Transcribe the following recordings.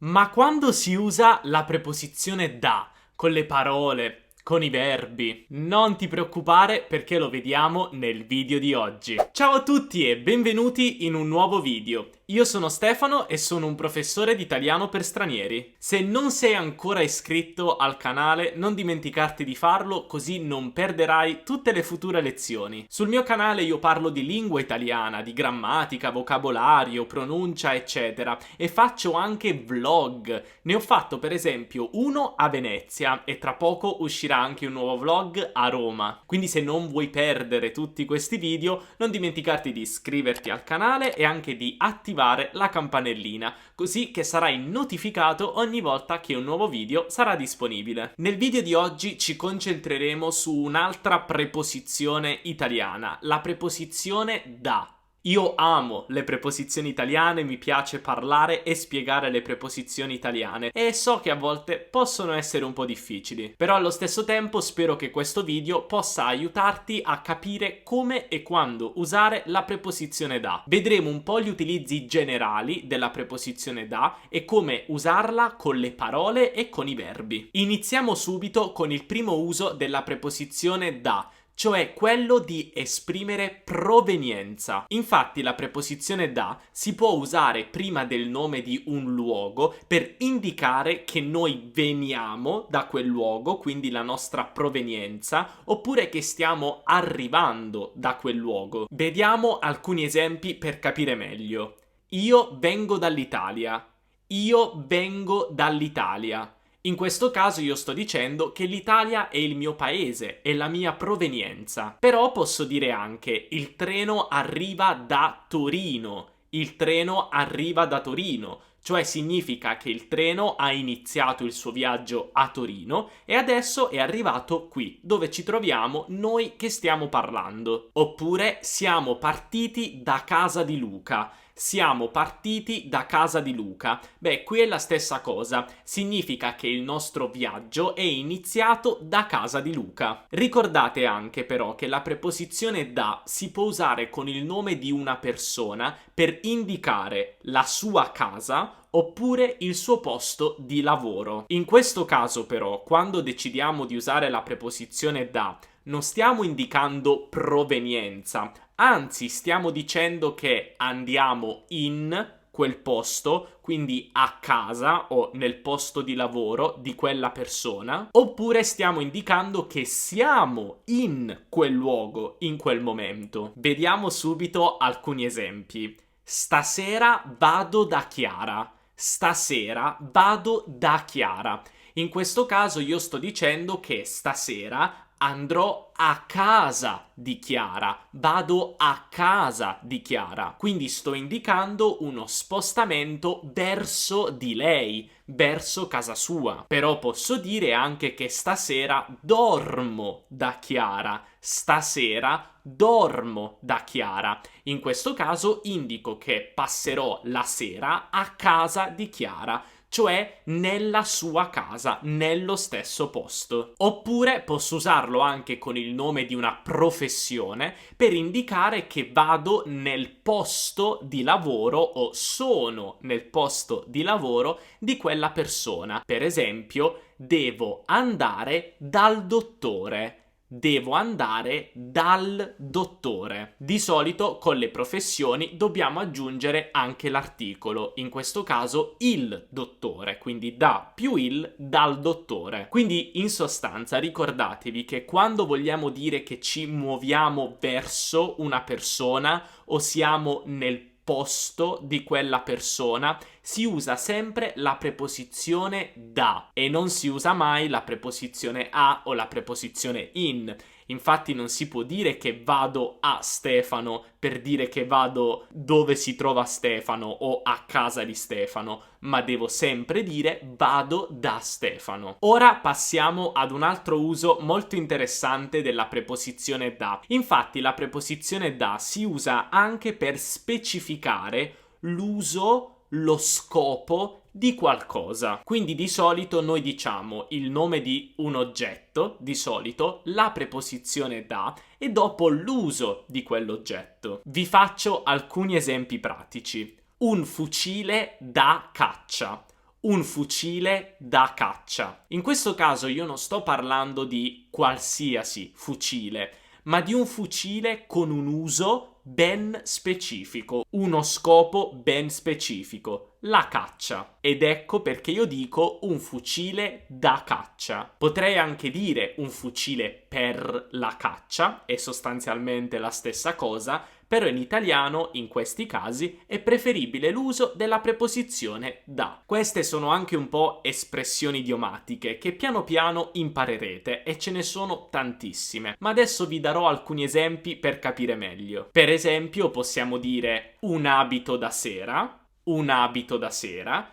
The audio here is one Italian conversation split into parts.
Ma quando si usa la preposizione da, con le parole, con i verbi, non ti preoccupare perché lo vediamo nel video di oggi. Ciao a tutti e benvenuti in un nuovo video. Io sono Stefano e sono un professore di italiano per stranieri. Se non sei ancora iscritto al canale, non dimenticarti di farlo, così non perderai tutte le future lezioni. Sul mio canale io parlo di lingua italiana, di grammatica, vocabolario, pronuncia, eccetera, e faccio anche vlog. Ne ho fatto per esempio uno a Venezia e tra poco uscirà anche un nuovo vlog a Roma. Quindi se non vuoi perdere tutti questi video, non dimenticarti di iscriverti al canale e anche di attivare la campanellina, così che sarai notificato ogni volta che un nuovo video sarà disponibile. Nel video di oggi ci concentreremo su un'altra preposizione italiana, la preposizione da. Io amo le preposizioni italiane, mi piace parlare e spiegare le preposizioni italiane e so che a volte possono essere un po' difficili, però allo stesso tempo spero che questo video possa aiutarti a capire come e quando usare la preposizione da. Vedremo un po' gli utilizzi generali della preposizione da e come usarla con le parole e con i verbi. Iniziamo subito con il primo uso della preposizione da, cioè quello di esprimere provenienza. Infatti la preposizione da si può usare prima del nome di un luogo per indicare che noi veniamo da quel luogo, quindi la nostra provenienza, oppure che stiamo arrivando da quel luogo. Vediamo alcuni esempi per capire meglio. Io vengo dall'Italia. Io vengo dall'Italia. In questo caso io sto dicendo che l'Italia è il mio paese, è la mia provenienza. Però posso dire anche il treno arriva da Torino. Il treno arriva da Torino. Cioè significa che il treno ha iniziato il suo viaggio a Torino e adesso è arrivato qui, dove ci troviamo noi che stiamo parlando. Oppure siamo partiti da casa di Luca. Siamo partiti da casa di Luca. Beh, qui è la stessa cosa. Significa che il nostro viaggio è iniziato da casa di Luca. Ricordate anche però che la preposizione da si può usare con il nome di una persona per indicare la sua casa oppure il suo posto di lavoro. In questo caso però, quando decidiamo di usare la preposizione da, non stiamo indicando provenienza, anzi stiamo dicendo che andiamo in quel posto, quindi a casa o nel posto di lavoro di quella persona, oppure stiamo indicando che siamo in quel luogo in quel momento. Vediamo subito alcuni esempi. Stasera vado da Chiara. Stasera vado da Chiara. In questo caso io sto dicendo che stasera andrò a casa di Chiara, vado a casa di Chiara, quindi sto indicando uno spostamento verso di lei, verso casa sua. Però posso dire anche che stasera dormo da Chiara, stasera dormo da Chiara. In questo caso indico che passerò la sera a casa di Chiara, cioè nella sua casa, nello stesso posto. Oppure posso usarlo anche con il nome di una professione per indicare che vado nel posto di lavoro o sono nel posto di lavoro di quella persona. Per esempio, devo andare dal dottore. Devo andare dal dottore. Di solito con le professioni dobbiamo aggiungere anche l'articolo, in questo caso il dottore, quindi da più il dal dottore. Quindi in sostanza ricordatevi che quando vogliamo dire che ci muoviamo verso una persona o siamo nel posto di quella persona, si usa sempre la preposizione da e non si usa mai la preposizione a o la preposizione in. Infatti non si può dire che vado a Stefano per dire che vado dove si trova Stefano o a casa di Stefano, ma devo sempre dire vado da Stefano. Ora passiamo ad un altro uso molto interessante della preposizione da. Infatti la preposizione da si usa anche per specificare l'uso, lo scopo di qualcosa. Quindi di solito noi diciamo il nome di un oggetto, di solito la preposizione da e dopo l'uso di quell'oggetto. Vi faccio alcuni esempi pratici. Un fucile da caccia. un fucile da caccia. In questo caso io non sto parlando di qualsiasi fucile, ma di un fucile con un uso ben specifico, uno scopo ben specifico, la caccia. Ed ecco perché io dico un fucile da caccia. Potrei anche dire un fucile per la caccia, è sostanzialmente la stessa cosa, però in italiano, in questi casi, è preferibile l'uso della preposizione da. Queste sono anche un po' espressioni idiomatiche che piano piano imparerete e ce ne sono tantissime, ma adesso vi darò alcuni esempi per capire meglio. Per esempio, possiamo dire un abito da sera,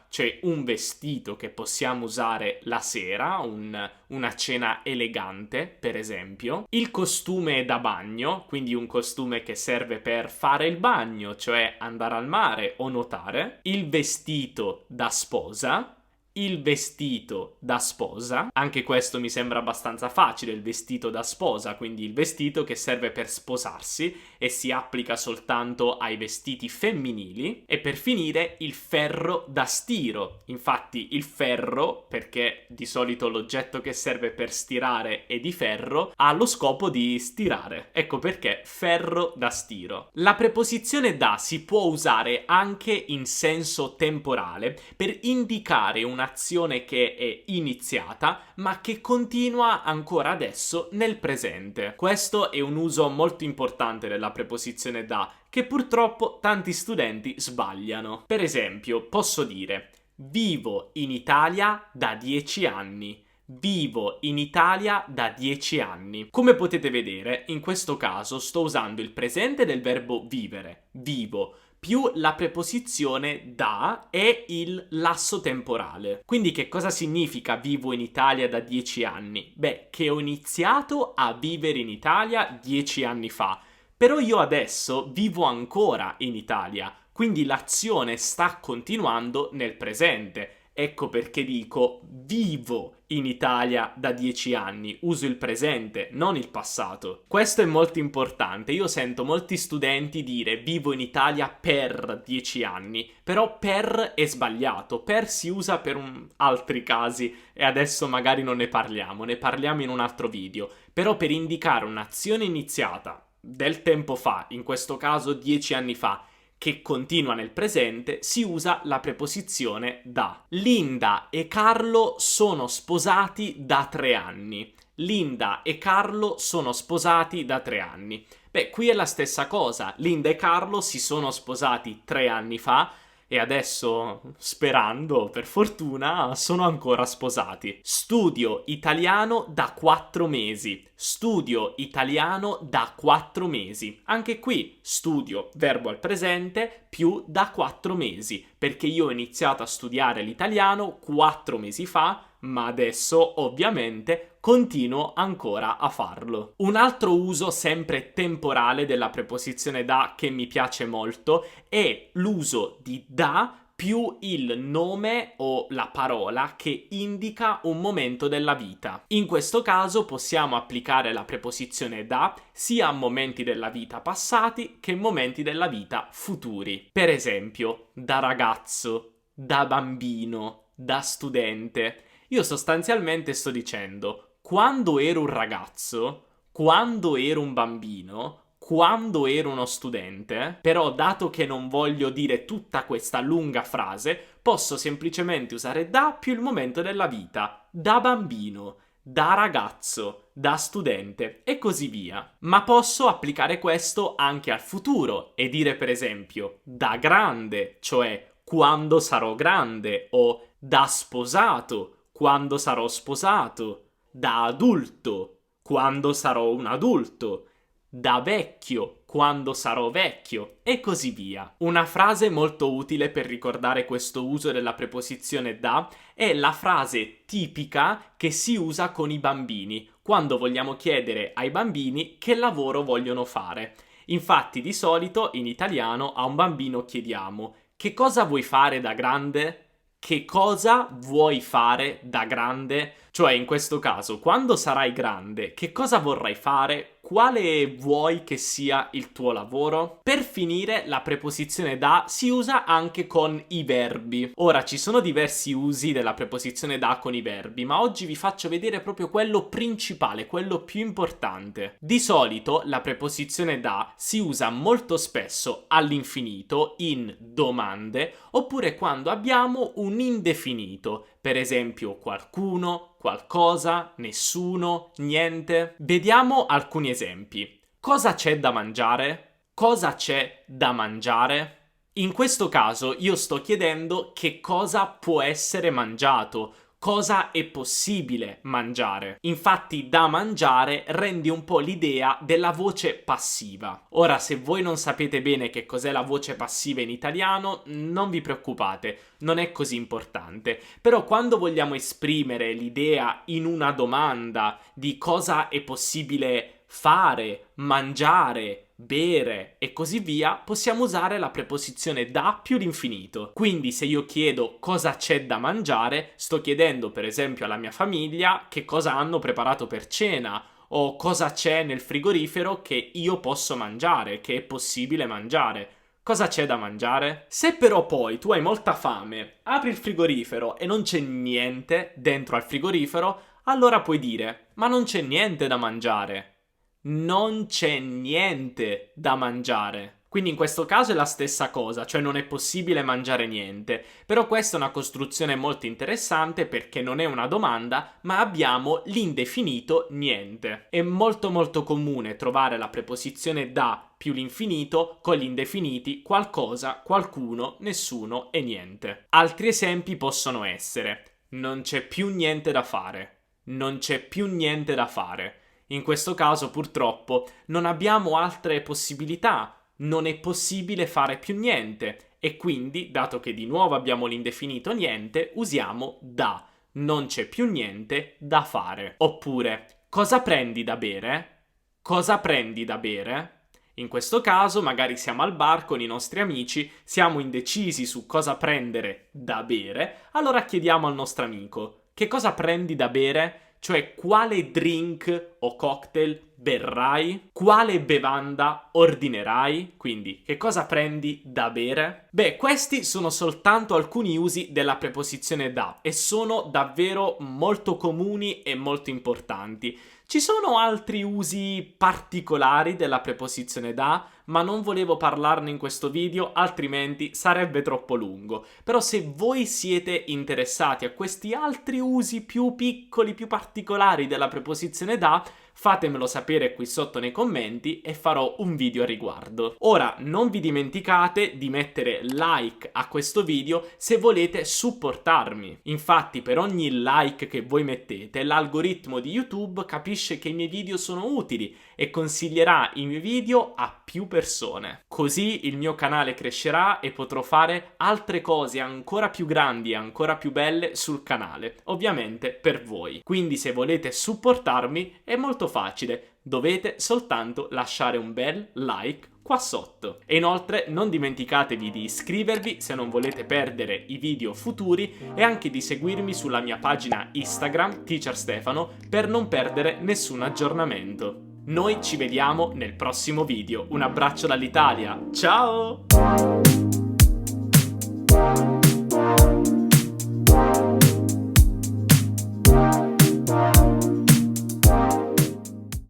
cioè un vestito che possiamo usare la sera, una cena elegante, per esempio. Il costume da bagno, quindi un costume che serve per fare il bagno, cioè andare al mare o nuotare. Il vestito da sposa. Il vestito da sposa, anche questo mi sembra abbastanza facile, il vestito da sposa, quindi il vestito che serve per sposarsi e si applica soltanto ai vestiti femminili. E per finire il ferro da stiro, infatti il ferro, perché di solito l'oggetto che serve per stirare è di ferro, ha lo scopo di stirare, ecco perché ferro da stiro. La preposizione da si può usare anche in senso temporale per indicare una azione che è iniziata ma che continua ancora adesso nel presente. Questo è un uso molto importante della preposizione da che purtroppo tanti studenti sbagliano. Per esempio, posso dire vivo in Italia da 10 anni. Vivo in Italia da 10 anni. Come potete vedere, in questo caso sto usando il presente del verbo vivere, vivo, più la preposizione da e il lasso temporale. Quindi che cosa significa vivo in Italia da 10 anni? Beh, che ho iniziato a vivere in Italia 10 anni fa, però io adesso vivo ancora in Italia, quindi l'azione sta continuando nel presente. Ecco perché dico vivo in Italia da 10 anni, uso il presente, non il passato. Questo è molto importante, io sento molti studenti dire vivo in Italia per 10 anni, però per è sbagliato, per si usa per altri casi e adesso magari non ne parliamo in un altro video, però per indicare un'azione iniziata del tempo fa, in questo caso 10 anni fa, che continua nel presente, si usa la preposizione da. Linda e Carlo sono sposati da 3 anni. Linda e Carlo sono sposati da 3 anni. Beh, qui è la stessa cosa. Linda e Carlo si sono sposati 3 anni fa e adesso, sperando, per fortuna, sono ancora sposati. Studio italiano da 4 mesi. Studio italiano da 4 mesi. Anche qui, studio, verbo al presente, più da 4 mesi, perché io ho iniziato a studiare l'italiano 4 mesi fa, ma adesso, ovviamente, continuo ancora a farlo. Un altro uso sempre temporale della preposizione da che mi piace molto è l'uso di da più il nome o la parola che indica un momento della vita. In questo caso possiamo applicare la preposizione da sia a momenti della vita passati che momenti della vita futuri. Per esempio, da ragazzo, da bambino, da studente. Io sostanzialmente sto dicendo, quando ero un ragazzo, quando ero un bambino, quando ero uno studente, però dato che non voglio dire tutta questa lunga frase, posso semplicemente usare da più il momento della vita, da bambino, da ragazzo, da studente e così via. Ma posso applicare questo anche al futuro e dire per esempio da grande, cioè quando sarò grande, o da sposato, quando sarò sposato, da adulto, quando sarò un adulto, da vecchio, quando sarò vecchio, e così via. Una frase molto utile per ricordare questo uso della preposizione da è la frase tipica che si usa con i bambini, quando vogliamo chiedere ai bambini che lavoro vogliono fare. Infatti, di solito, in italiano, a un bambino chiediamo: che cosa vuoi fare da grande? Che cosa vuoi fare da grande? Cioè, in questo caso, quando sarai grande, che cosa vorrai fare quale vuoi che sia il tuo lavoro? Per finire, la preposizione da si usa anche con i verbi. Ora, ci sono diversi usi della preposizione da con i verbi, ma oggi vi faccio vedere proprio quello principale, quello più importante. Di solito la preposizione da si usa molto spesso all'infinito, in domande, oppure quando abbiamo un indefinito, per esempio qualcuno, qualcosa, nessuno, niente. Vediamo alcuni esempi. Cosa c'è da mangiare? Cosa c'è da mangiare? In questo caso io sto chiedendo che cosa può essere mangiato, cosa è possibile mangiare. Infatti da mangiare rende un po' l'idea della voce passiva. Ora, se voi non sapete bene che cos'è la voce passiva in italiano, non vi preoccupate, non è così importante. Però quando vogliamo esprimere l'idea in una domanda di cosa è possibile fare, mangiare, bere e così via, possiamo usare la preposizione da più l'infinito. Quindi se io chiedo cosa c'è da mangiare, sto chiedendo per esempio alla mia famiglia che cosa hanno preparato per cena o cosa c'è nel frigorifero che io posso mangiare, che è possibile mangiare. Cosa c'è da mangiare? Se però poi tu hai molta fame, apri il frigorifero e non c'è niente dentro al frigorifero, allora puoi dire: ma non c'è niente da mangiare. Non c'è niente da mangiare. Quindi in questo caso è la stessa cosa, cioè non è possibile mangiare niente. Però questa è una costruzione molto interessante perché non è una domanda, ma abbiamo l'indefinito niente. È molto molto comune trovare la preposizione da più l'infinito con gli indefiniti qualcosa, qualcuno, nessuno e niente. Altri esempi possono essere: non c'è più niente da fare. Non c'è più niente da fare. In questo caso, purtroppo, non abbiamo altre possibilità, non è possibile fare più niente e quindi, dato che di nuovo abbiamo l'indefinito niente, usiamo da. Non c'è più niente da fare. Oppure, cosa prendi da bere? Cosa prendi da bere? In questo caso, magari siamo al bar con i nostri amici, siamo indecisi su cosa prendere da bere, allora chiediamo al nostro amico: che cosa prendi da bere? Cioè, quale drink o cocktail berrai? Quale bevanda ordinerai? Quindi, che cosa prendi da bere? Beh, questi sono soltanto alcuni usi della preposizione da e sono davvero molto comuni e molto importanti. Ci sono altri usi particolari della preposizione da, ma non volevo parlarne in questo video, altrimenti sarebbe troppo lungo. Però se voi siete interessati a questi altri usi più piccoli, più particolari della preposizione da, fatemelo sapere qui sotto nei commenti e farò un video a riguardo. Ora, non vi dimenticate di mettere like a questo video se volete supportarmi. Infatti, per ogni like che voi mettete, l'algoritmo di YouTube capisce che i miei video sono utili e consiglierà i miei video a più persone. Così il mio canale crescerà e potrò fare altre cose ancora più grandi e ancora più belle sul canale, ovviamente per voi. Quindi se volete supportarmi è molto facile, dovete soltanto lasciare un bel like qua sotto. E inoltre non dimenticatevi di iscrivervi se non volete perdere i video futuri e anche di seguirmi sulla mia pagina Instagram Teacher Stefano per non perdere nessun aggiornamento. Noi ci vediamo nel prossimo video. Un abbraccio dall'Italia, ciao!